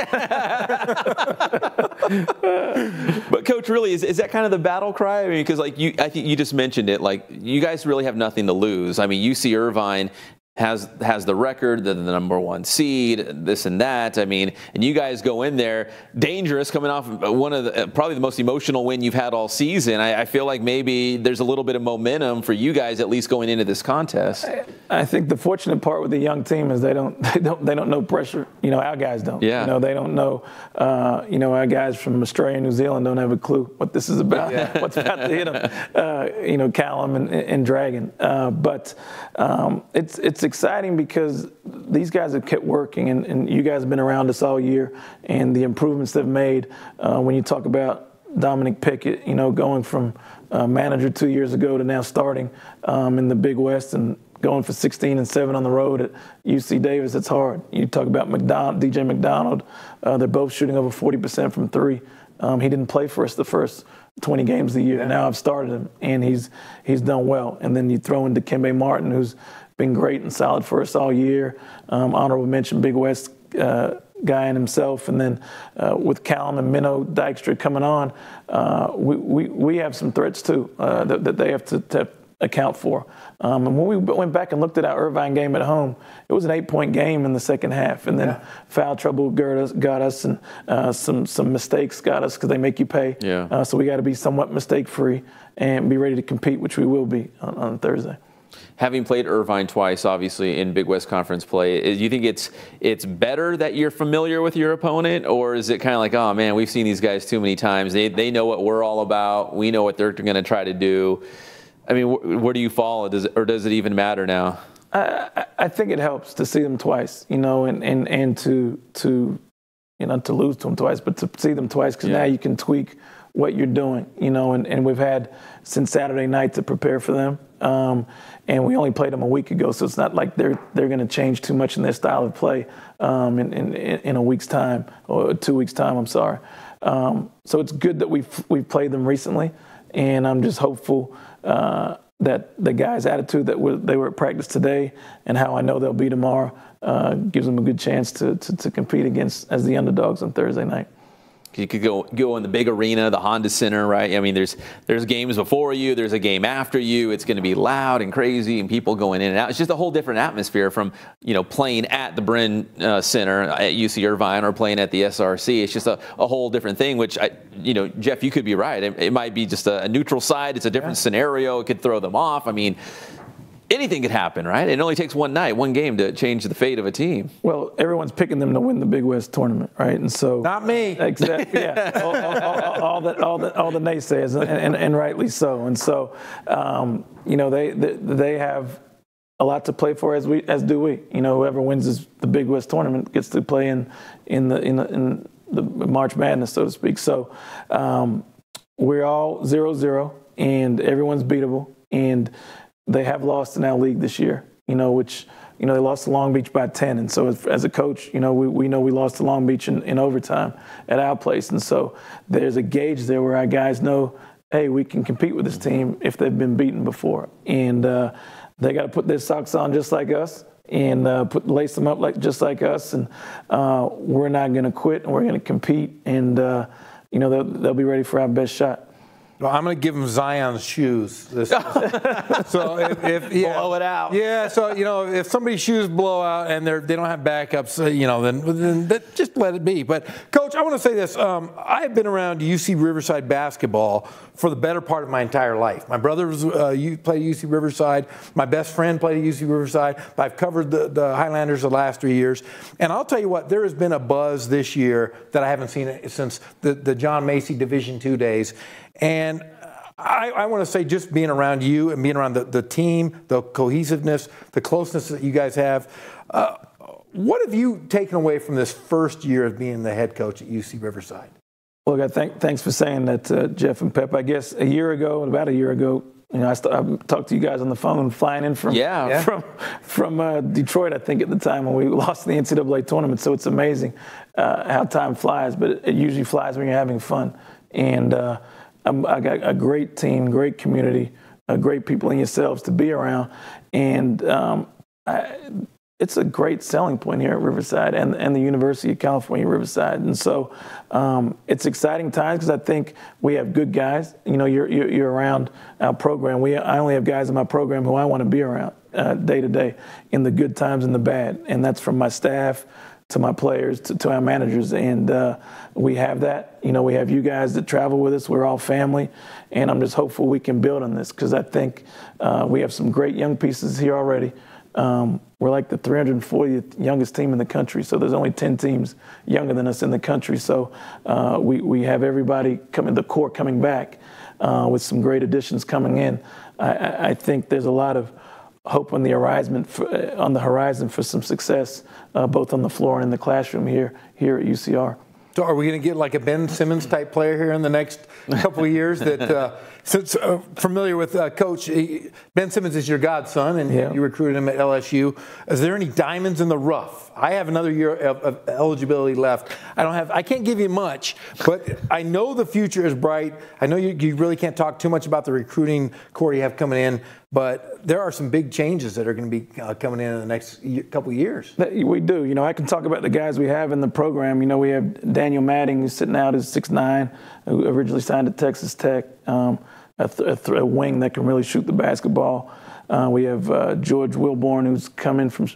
But Coach, really, is that kind of the battle cry? I mean, because I think you just mentioned it. Like, you guys really have nothing to lose. I mean, UC Irvine has the record, the #1 seed, this and that. I mean, and you guys go in there dangerous, coming off one of probably the most emotional win you've had all season. I feel like maybe there's a little bit of momentum for you guys at least going into this contest. I think the fortunate part with the young team is they don't know pressure. You know, our guys don't. Yeah. You know, they don't know. Our guys from Australia and New Zealand don't have a clue what this is about. Yeah. What's about to hit them. Callum and Dragon. But it's exciting because these guys have kept working, and you guys have been around us all year, and the improvements they've made. When you talk about Dominic Pickett, going from manager 2 years ago to now starting in the Big West and going for 16-7 on the road at UC Davis, it's hard. You talk about DJ McDonald, they're both shooting over 40% from 3. He didn't play for us the first 20 games of the year. Yeah. Now I've started him, and he's done well. And then you throw in Dikembe Martin, who's been great and solid for us all year. Honorable mention, Big West guy in himself. And then with Callum and Minnow Dykstra coming on, we have some threats too that they have to account for. And when we went back and looked at our Irvine game at home, it was an 8-point game in the second half. And then foul trouble got us, and some mistakes got us because they make you pay. Yeah. So we got to be somewhat mistake-free and be ready to compete, which we will be on Thursday. Having played Irvine twice, obviously, in Big West Conference play, do you think it's better that you're familiar with your opponent, or is it kind of like, oh, man, we've seen these guys too many times. They know what we're all about. We know what they're going to try to do. I mean, where do you fall, or does it even matter now? I think it helps to see them twice, and to lose to them twice, but to see them twice, because now you can tweak what you're doing, and we've had since Saturday night to prepare for them. And we only played them a week ago, so it's not like they're going to change too much in their style of play in a week's time or 2 weeks' time. I'm sorry. So it's good that we've played them recently, and I'm just hopeful that the guys' attitude that they were at practice today and how I know they'll be tomorrow gives them a good chance to compete as the underdogs on Thursday night. You could go in the big arena, the Honda Center, right? I mean, there's games before you, there's a game after you. It's going to be loud and crazy, and people going in and out. It's just a whole different atmosphere from playing at the Brin Center at UC Irvine or playing at the SRC. It's just a whole different thing. Which Jeff, you could be right. It might be just a neutral side. It's a different scenario. It could throw them off. I mean, anything could happen, right? It only takes one night, one game to change the fate of a team. Well, everyone's picking them to win the Big West tournament, right? And so not me. Exactly. Yeah. all the naysayers, and rightly so. And so, they have a lot to play for, as do we. Whoever wins the Big West tournament gets to play in the March Madness, so to speak. So, we're all 0-0, and everyone's beatable, and they have lost in our league this year, which, they lost to Long Beach by 10. And so as a coach, we know we lost to Long Beach in overtime at our place. And so there's a gauge there where our guys know, hey, we can compete with this team if they've been beaten before. And they got to put their socks on just like us and lace them up just like us. And we're not going to quit, and we're going to compete. And, they'll be ready for our best shot. Well, I'm going to give them Zion's shoes. So if blow it out. Yeah. So if somebody's shoes blow out and they don't have backups, then just let it be. But Coach, I want to say this: I have been around UC Riverside basketball for the better part of my entire life. My brother played at UC Riverside. My best friend played at UC Riverside. I've covered the Highlanders the last 3 years, and I'll tell you what: there has been a buzz this year that I haven't seen since the John Macy Division II days. And I want to say, just being around you and being around the team, the cohesiveness, the closeness that you guys have, what have you taken away from this first year of being the head coach at UC Riverside? Well, thanks for saying that, Jeff and Pep. I guess about a year ago, I talked to you guys on the phone flying in from Detroit, I think, at the time when we lost the NCAA tournament. So it's amazing how time flies, but it usually flies when you're having fun. And I got a great team, great community, great people in yourselves to be around. And it's a great selling point here at Riverside and the University of California, Riverside. And so it's exciting times because I think we have good guys. You're around our program. I only have guys in my program who I want to be around day to day in the good times and the bad. And that's from my staff to my players, to our managers. And we have that. We have you guys that travel with us. We're all family. And I'm just hopeful we can build on this because I think we have some great young pieces here already. We're like the 340th youngest team in the country. So there's only 10 teams younger than us in the country. So we have everybody the core coming back with some great additions coming in. I think there's a lot of hope on the horizon for some success, both on the floor and in the classroom here at UCR. So are we going to get like a Ben Simmons type player here in the next couple of years? That since familiar with Coach Ben Simmons is your godson, and you recruited him at LSU. Is there any diamonds in the rough? I have another year of eligibility left. I can't give you much, but I know the future is bright. I know you really can't talk too much about the recruiting core you have coming in, but there are some big changes that are going to be coming in the next couple of years. We do. I can talk about the guys we have in the program. We have Daniel Madding, who's sitting out as 6'9", who originally signed at Texas Tech, a wing that can really shoot the basketball. We have George Wilborn,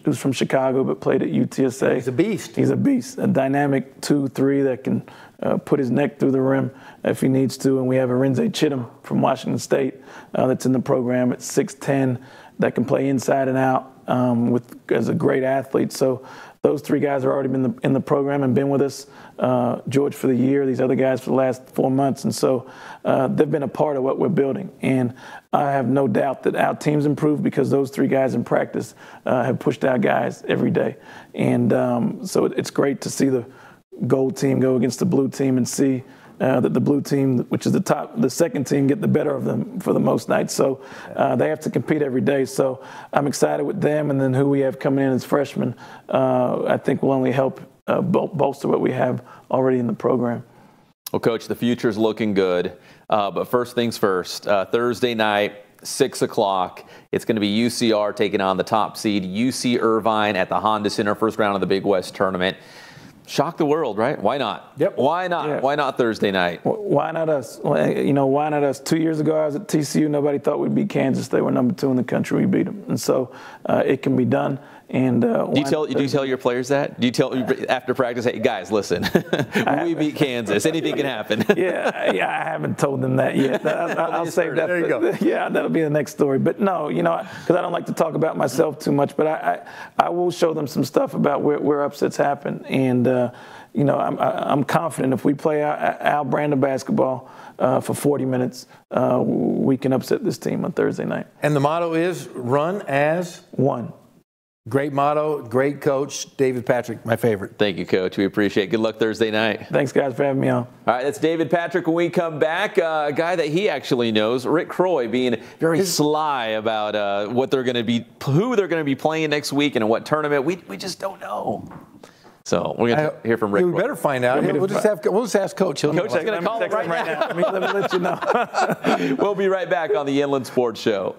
who's from Chicago but played at UTSA. He's a beast. He's a beast, a dynamic 2-3 that can put his neck through the rim if he needs to. And we have Arinze Chittum from Washington State that's in the program at 6'10", that can play inside and out as a great athlete. So those three guys have already been in the program and been with us. George for the year, these other guys for the last 4 months. And so they've been a part of what we're building. And I have no doubt that our team's improved because those three guys in practice have pushed our guys every day. And so it's great to see the gold team go against the blue team and see that the blue team, which is the second team, get the better of them for the most nights. So they have to compete every day. So I'm excited with them, and then who we have coming in as freshmen, I think will only help bolster what we have already in the program. Well, Coach, the future's looking good. But first things first, Thursday night, 6 o'clock, it's going to be UCR taking on the top seed, UC Irvine at the Honda Center, first round of the Big West tournament. Shock the world, right? Why not? Yep. Why not? Yeah. Why not Thursday night? Why not us? You know, why not us? 2 years ago, I was at TCU. Nobody thought we'd beat Kansas. They were number 2 in the country. We beat them. And so it can be done. And do you tell your players that? Do you tell after practice, hey guys, listen, we beat Kansas. Anything can happen. Yeah, I haven't told them that yet. I'll save that. There you go. Yeah, that'll be the next story. But no, you know, because I don't like to talk about myself too much. But I will show them some stuff about where upsets happen. And you know, I'm confident if we play our brand of basketball for 40 minutes, we can upset this team on Thursday night. And the motto is run as one. Great motto, great coach, David Patrick, my favorite. Thank you, Coach. We appreciate it. Good luck Thursday night. Thanks, guys, for having me on. All right, that's David Patrick. When we come back, a guy that he actually knows, Rick Croy, being very sly about what they're going to be, who they're going to be playing next week and in what tournament. We just don't know. So we're going to hear from Rick. We better find out. We'll just ask Coach. Coach is going to call him right now. Let me let you know. We'll be right back on the Inland Sports Show.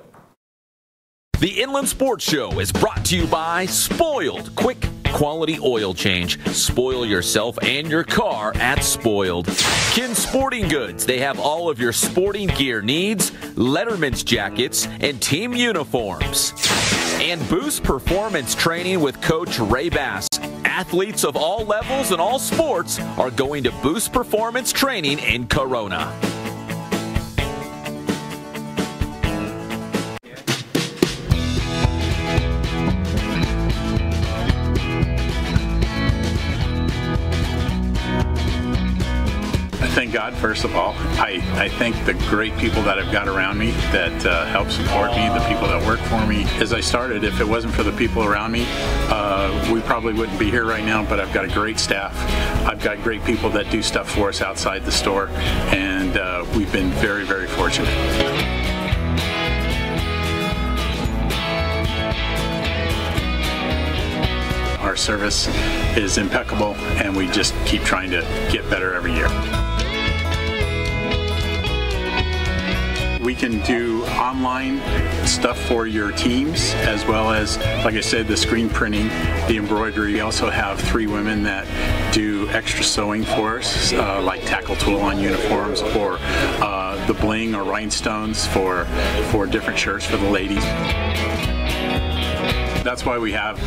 The Inland Sports Show is brought to you by Spoiled Quick Quality Oil Change. Spoil yourself and your car at Spoiled. Kin Sporting Goods. They have all of your sporting gear needs, Letterman's jackets, and team uniforms. And Boost Performance Training with Coach Ray Bass. Athletes of all levels and all sports are going to Boost Performance Training in Corona. Thank God, first of all. I thank the great people that I've got around me that help support me, the people that work for me. As I started, if it wasn't for the people around me, we probably wouldn't be here right now, but I've got a great staff. I've got great people that do stuff for us outside the store, and we've been very, very fortunate. Our service is impeccable, and we just keep trying to get better every year. We can do online stuff for your teams, as well as, like I said, the screen printing, the embroidery. We also have 3 women that do extra sewing for us, like tackle tool on uniforms, or the bling or rhinestones for different shirts for the ladies. That's why we have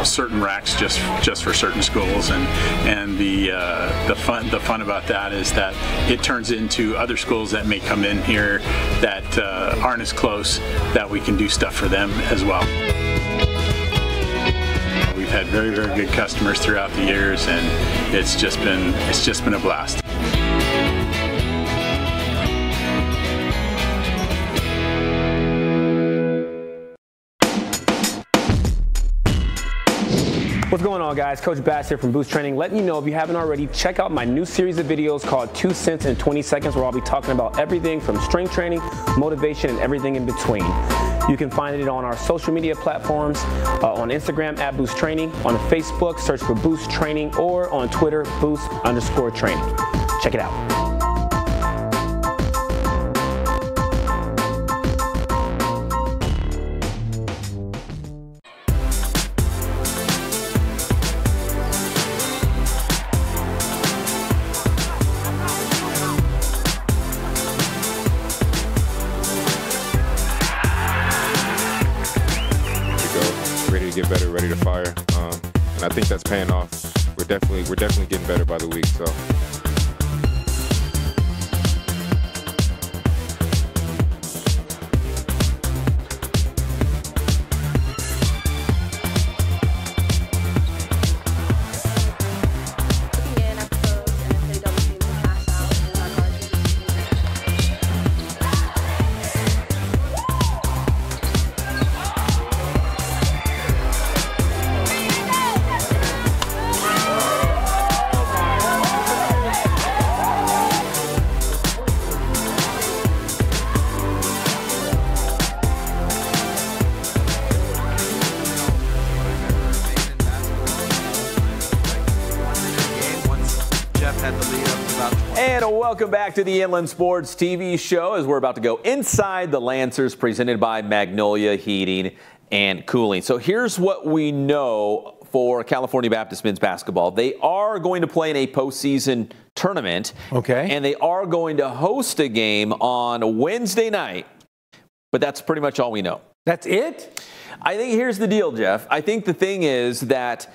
certain racks just for certain schools, and the fun about that is that it turns into other schools that may come in here that aren't as close, that we can do stuff for them as well. We've had very, very good customers throughout the years, and it's just been a blast. What's going on, guys? Coach Bass here from Boost Training, letting you know, if you haven't already, check out my new series of videos called 2 cents in 20 seconds, where I'll be talking about everything from strength training, motivation, and everything in between. You can find it on our social media platforms, on Instagram at Boost Training, on Facebook, search for Boost Training, or on Twitter, Boost_Training. Check it out. Get better, ready to fire, and I think that's paying off. We're definitely getting better by the week. So. had the lead up to about 20. And welcome back to the Inland Sports TV show as we're about to go inside the Lancers, presented by Magnolia Heating and Cooling. So here's what we know for California Baptist men's basketball. They are going to play in a postseason tournament. Okay. And they are going to host a game on Wednesday night. But that's pretty much all we know. That's it? I think here's the deal, Jeff. I think the thing is that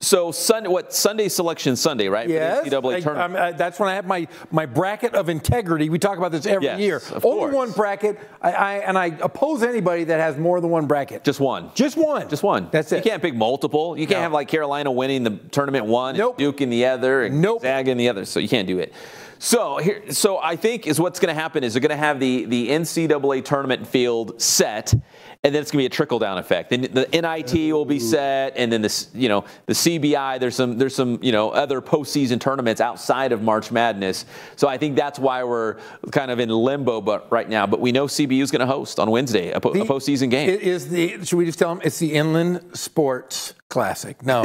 Sunday Selection Sunday, right? Yes. For the NCAA tournament. That's when I have my bracket of integrity. We talk about this every year. Only one bracket. I oppose anybody that has more than one bracket. Just one. Just one. Just one. That's it. You can't pick multiple. You can't have like Carolina winning the tournament one, and Duke in the other, and Gonzaga in the other. So you can't do it. So I think is what's going to happen is they're going to have the NCAA tournament field set, and then it's going to be a trickle down effect. And the NIT will be set, and then the CBI. There's some other postseason tournaments outside of March Madness. So I think that's why we're kind of in limbo, right now. But we know CBU is going to host on Wednesday a postseason game. Should we just tell them it's the Inland Sports Classic? No.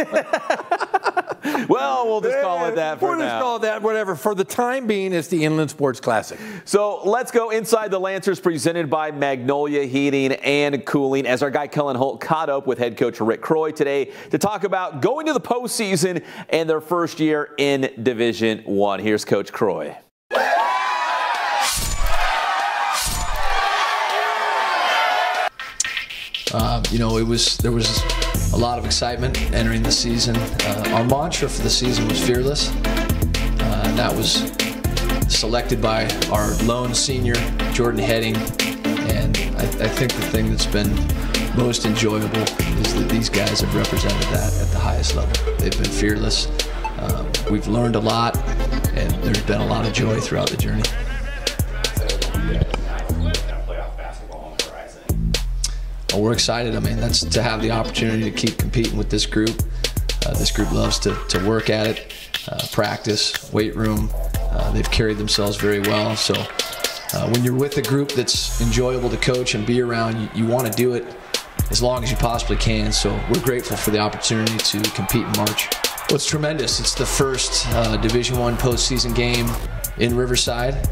Well, we'll just call it that for now. We'll just call it that, whatever. For the time being, it's the Inland Sports Classic. So let's go inside the Lancers, presented by Magnolia Heating and Cooling, as our guy Kellen Holt caught up with head coach Rick Croy today to talk about going to the postseason and their first year in Division I. Here's Coach Croy. There was a lot of excitement entering the season. Our mantra for the season was fearless, and that was selected by our lone senior, Jordan Heading. And I think the thing that's been most enjoyable is that these guys have represented that at the highest level. They've been fearless. We've learned a lot, and there's been a lot of joy throughout the journey. Well, we're excited. I mean, that's to have the opportunity to keep competing with this group. This group loves to work at it, practice, weight room. They've carried themselves very well. So when you're with a group that's enjoyable to coach and be around, you want to do it as long as you possibly can. So we're grateful for the opportunity to compete in March. Well, it's tremendous. It's the first Division I postseason game in Riverside.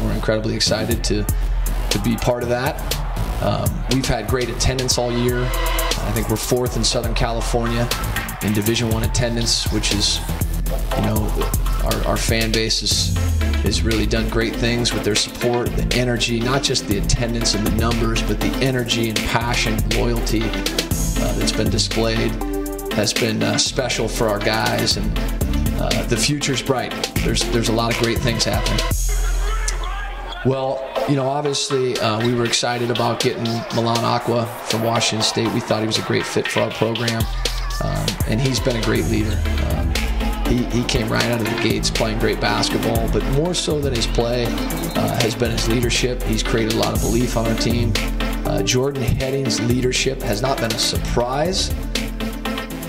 We're incredibly excited to be part of that. We've had great attendance all year. I think we're 4th in Southern California in Division I attendance, which is, our fan base has really done great things with their support, the energy, not just the attendance and the numbers, but the energy and passion, loyalty that's been displayed has been special for our guys, and the future's bright. There's a lot of great things happening. Well, obviously we were excited about getting Milan Aqua from Washington State. We thought he was a great fit for our program, and he's been a great leader. He came right out of the gates playing great basketball, but more so than his play has been his leadership. He's created a lot of belief on our team. Jordan Heading's leadership has not been a surprise,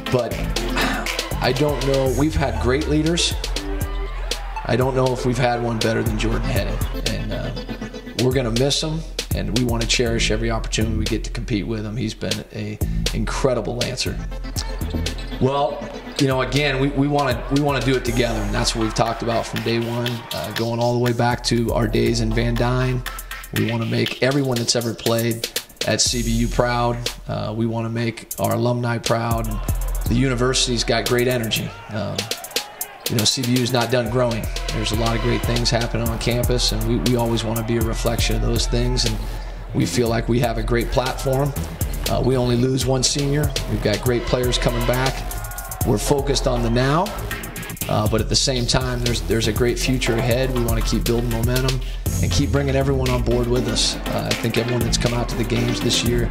but I don't know. We've had great leaders. I don't know if we've had one better than Jordan Heading, and we're going to miss him, and we want to cherish every opportunity we get to compete with him. He's been an incredible Lancer. Well, again, we want to do it together, and that's what we've talked about from day one, going all the way back to our days in Van Dyne. We want to make everyone that's ever played at CBU proud. We want to make our alumni proud. And the university's got great energy. CBU is not done growing. There's a lot of great things happening on campus, and we always want to be a reflection of those things, and we feel like we have a great platform. We only lose one senior. We've got great players coming back. We're focused on the now, but at the same time, there's a great future ahead. We want to keep building momentum and keep bringing everyone on board with us. I think everyone that's come out to the games this year,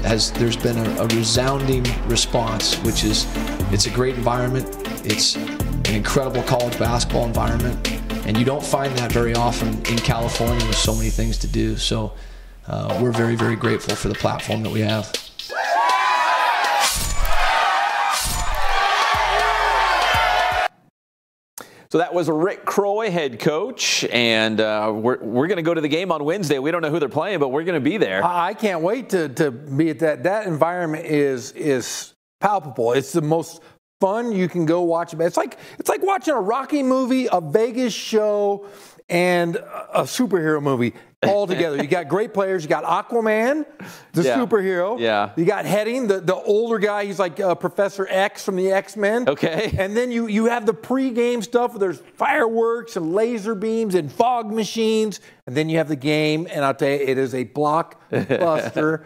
there's been a resounding response, which is it's a great environment. It's an incredible college basketball environment, and you don't find that very often in California with so many things to do. So we're very, very grateful for the platform that we have. So that was Rick Croy, head coach, and we're going to go to the game on Wednesday. We don't know who they're playing, but we're going to be there. I can't wait to be at that. That environment is palpable. It's the most fun. You can go watch it. It's like watching a Rocky movie, a Vegas show, and a superhero movie all together. You got great players. You got Aquaman, the superhero. Yeah. You got Heading, the older guy. He's like Professor X from the X-Men. Okay. And then you have the pre-game stuff where there's fireworks and laser beams and fog machines. And then you have the game. And I'll tell you, it is a blockbuster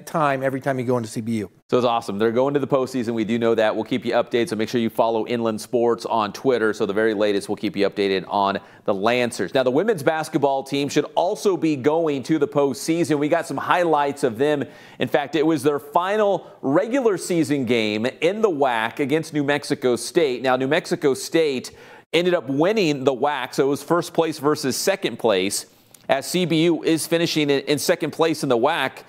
time every time you go into CBU. So it's awesome. They're going to the postseason. We do know that. We'll keep you updated, so make sure you follow Inland Sports on Twitter. So the very latest, we'll keep you updated on the Lancers. Now, the women's basketball team should also be going to the postseason. We got some highlights of them. In fact, it was their final regular season game in the WAC against New Mexico State. Now, New Mexico State ended up winning the WAC, so it was first place versus second place, as CBU is finishing in second place in the WAC.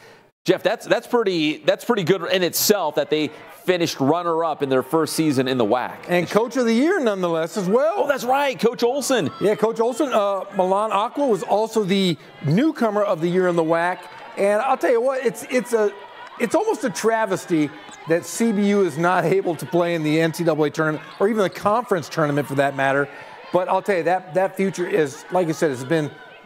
Jeff, that's pretty good in itself that they finished runner-up in their first season in the WAC. And Coach of the Year, nonetheless, as well. Oh, that's right, Coach Olson. Yeah, Coach Olson. Milan Aqua was also the newcomer of the year in the WAC. And I'll tell you what, it's almost a travesty that CBU is not able to play in the NCAA tournament or even the conference tournament for that matter. But I'll tell you, that future is, like I said,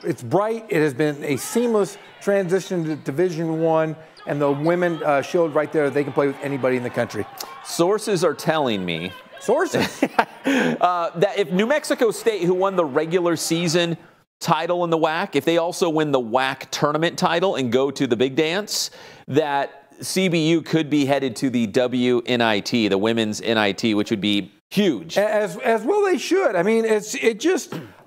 it's bright. It has been a seamless transition to Division I, and the women showed right there they can play with anybody in the country. Sources are telling me that if New Mexico State, who won the regular season title in the WAC, if they also win the WAC tournament title and go to the big dance, that CBU could be headed to the WNIT, the women's NIT, which would be huge. As well they should. I mean,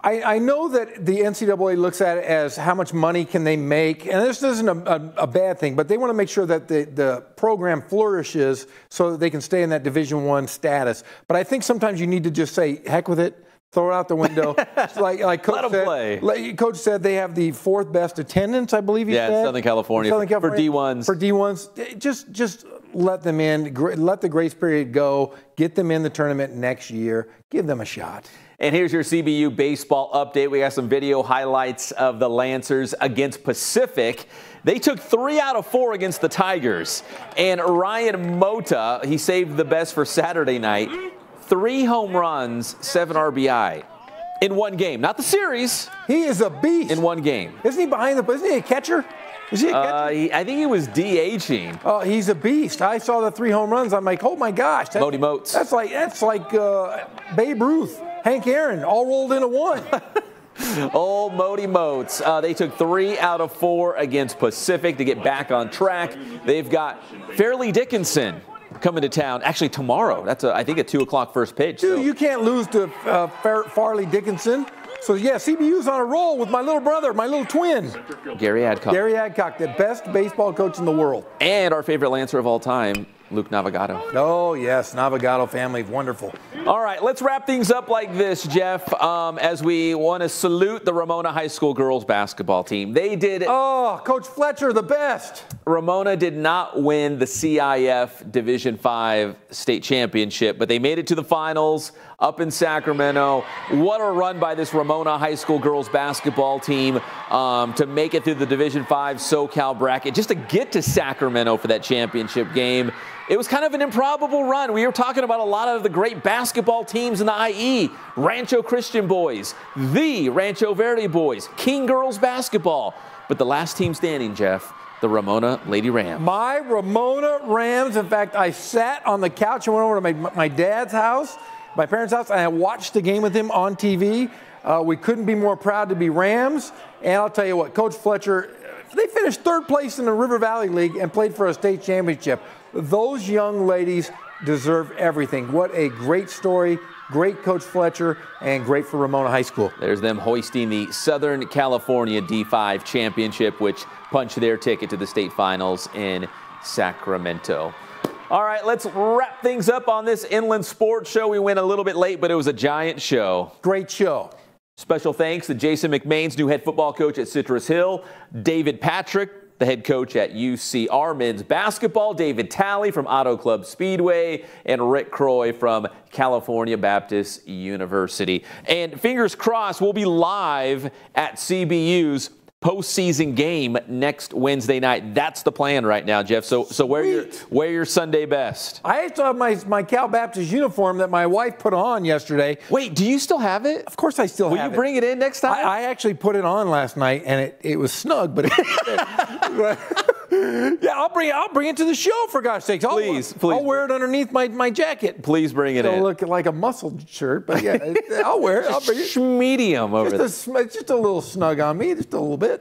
I know that the NCAA looks at it as how much money can they make, and this isn't a bad thing, but they want to make sure that the program flourishes so that they can stay in that Division I status. But I think sometimes you need to just say, heck with it, throw it out the window. like Coach said, Coach said they have the fourth best attendance, I believe he said. Yeah, Southern California for D1s. For D1s, just let them in, let the grace period go, get them in the tournament next year, give them a shot. And here's your CBU baseball update. We got some video highlights of the Lancers against Pacific. They took 3 out of 4 against the Tigers. And Ryan Mota, he saved the best for Saturday night. 3 home runs, 7 RBI in one game. Not the series. He is a beast. In one game. Isn't he isn't he a catcher? Is he a catcher? I think he was DHing. Oh, he's a beast. I saw the 3 home runs. I'm like, oh my gosh. Modi Moats. That's like Babe Ruth, Hank Aaron, all rolled into one. Old Modi Moats. They took 3 out of 4 against Pacific to get back on track. They've got Fairleigh Dickinson coming to town. Actually, tomorrow. That's, I think, a 2 o'clock first pitch. Dude, you can't lose to Fairleigh Dickinson. So, yeah, CBU's on a roll with my little brother, my little twin. Gary Adcock. Gary Adcock, the best baseball coach in the world. And our favorite Lancer of all time, Luke Navigado. Oh, yes, Navigado family, wonderful. All right, let's wrap things up like this, Jeff, as we want to salute the Ramona High School girls basketball team. They did... Oh, Coach Fletcher, the best. Ramona did not win the CIF Division V state championship, but they made it to the finals up in Sacramento. What a run by this Ramona High School girls basketball team to make it through the Division V SoCal bracket, just to get to Sacramento for that championship game. It was kind of an improbable run. We were talking about a lot of the great basketball teams in the IE. Rancho Christian boys, the Rancho Verde boys, King girls basketball. But the last team standing, Jeff, the Ramona Lady Rams. My Ramona Rams. In fact, I sat on the couch and went over to my dad's house, my parents' house, and I watched the game with him on TV. We couldn't be more proud to be Rams. And I'll tell you what, Coach Fletcher, they finished 3rd place in the River Valley League and played for a state championship. Those young ladies deserve everything. What a great story. Great Coach Fletcher, and great for Ramona High School. There's them hoisting the Southern California D5 championship, which punched their ticket to the state finals in Sacramento. All right, let's wrap things up on this Inland Sports Show. We went a little bit late, but it was a giant show. Great show. Special thanks to Jason McMains, new head football coach at Citrus Hill, David Patrick, the head coach at UCR men's basketball, David Talley from Auto Club Speedway, and Rick Croy from California Baptist University. And fingers crossed, we'll be live at CBU's postseason game next Wednesday night. That's the plan right now, Jeff. So wear your Sunday best. I still have my Cal Baptist uniform that my wife put on yesterday. Wait, do you still have it? Of course I still have it. Will you bring it in next time? I actually put it on last night, and it was snug, but yeah, I'll bring it to the show, for gosh sakes. Please. I'll wear it underneath my jacket. Please bring it in. It'll look like a muscled shirt, but yeah, I'll wear it. I'll bring it. Medium over there. It's just a little snug on me, just a little bit.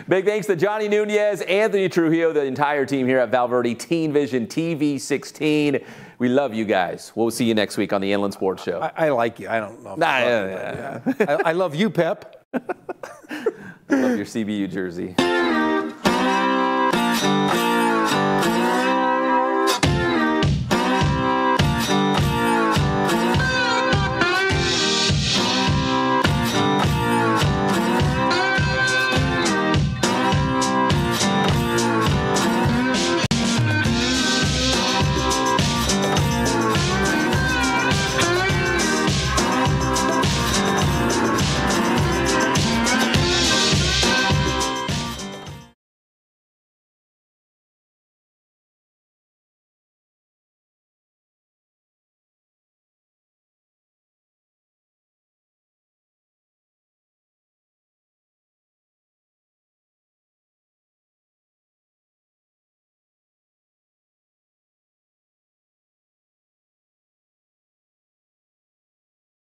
Big thanks to Johnny Nunez, Anthony Trujillo, the entire team here at Valverde Teen Vision TV 16. We love you guys. We'll see you next week on the Inland Sports Show. I like you. I don't know. I love you, Pep. I love your CBU jersey.